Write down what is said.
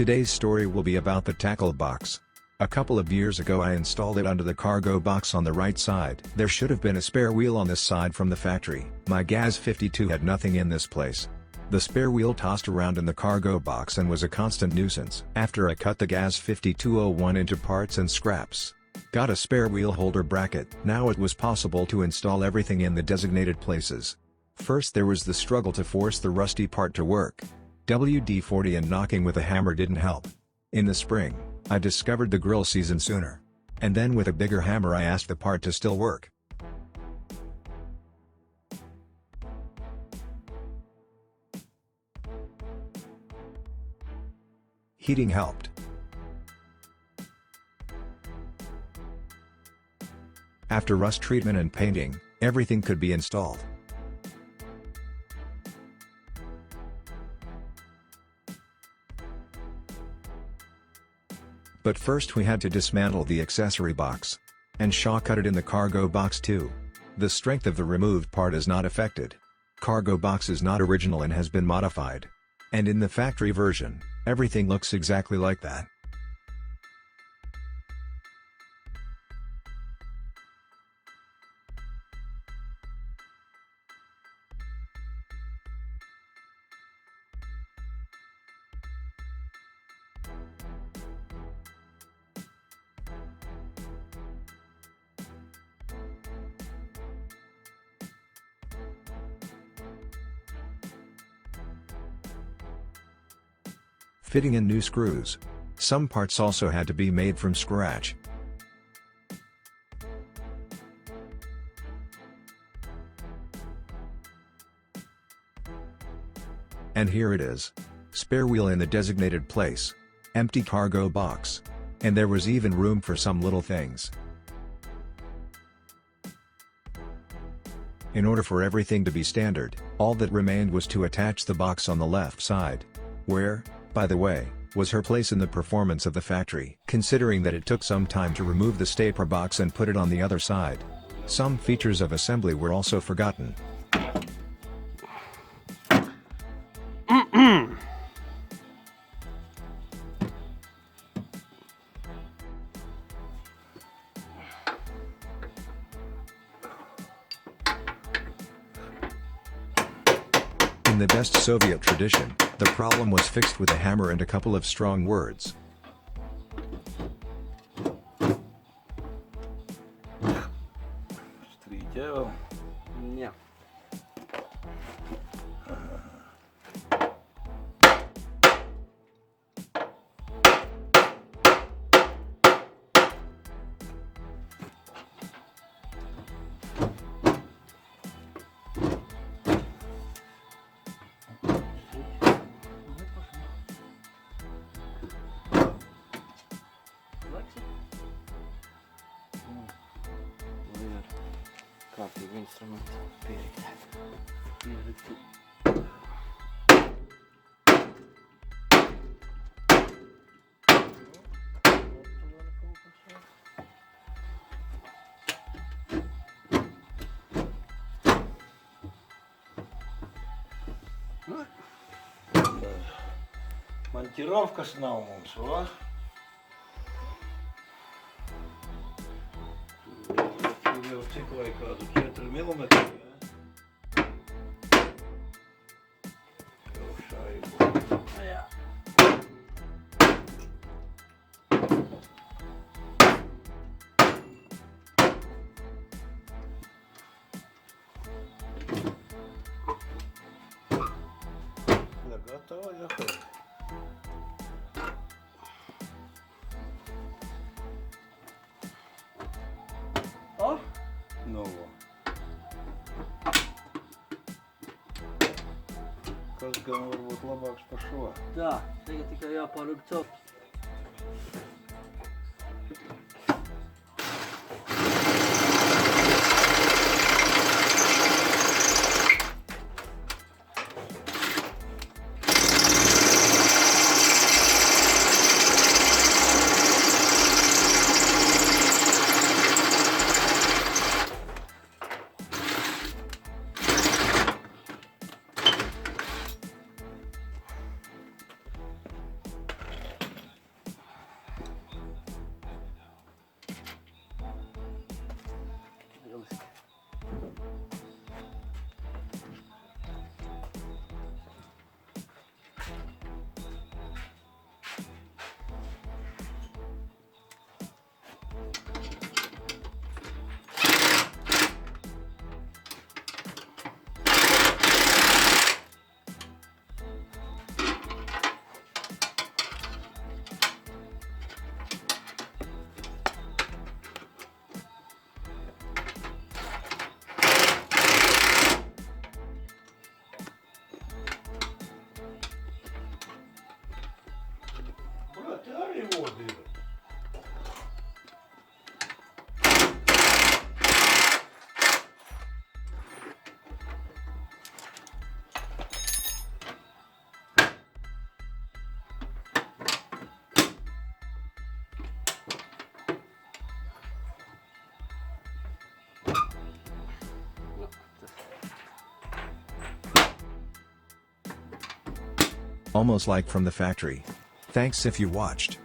Today's story will be about the tackle box. A couple of years ago I installed it under the cargo box on the right side. There should have been a spare wheel on this side from the factory. My GAZ 52 had nothing in this place. The spare wheel tossed around in the cargo box and was a constant nuisance. After I cut the GAZ 5201 into parts and scraps, got a spare wheel holder bracket. Now it was possible to install everything in the designated places. First there was the struggle to force the rusty part to work. WD-40 and knocking with a hammer didn't help. In the spring, I discovered the grill season sooner. And then with a bigger hammer I asked the part to still work. Heating helped. After rust treatment and painting, everything could be installed. But first we had to dismantle the accessory box. And Shaw cut it in the cargo box too. The strength of the removed part is not affected. Cargo box is not original and has been modified. And in the factory version, everything looks exactly like that. Fitting in new screws. Some parts also had to be made from scratch. And here it is. Spare wheel in the designated place. Empty cargo box. And there was even room for some little things. In order for everything to be standard, all that remained was to attach the box on the left side. Where, by the way, was her place in the performance of the factory. Considering that it took some time to remove the stapler box and put it on the other side. Some features of assembly were also forgotten. In the best Soviet tradition, the problem was fixed with a hammer and a couple of strong words. Красивый инструмент перед. Монтировка с наумом, что? Цикла кажу, 4 мм. Готово, ехать. О! Нового. Как говорю, вот лобакс пошла. Да, сега ти кажа ja par upp Almost like from the factory. Thanks if you watched.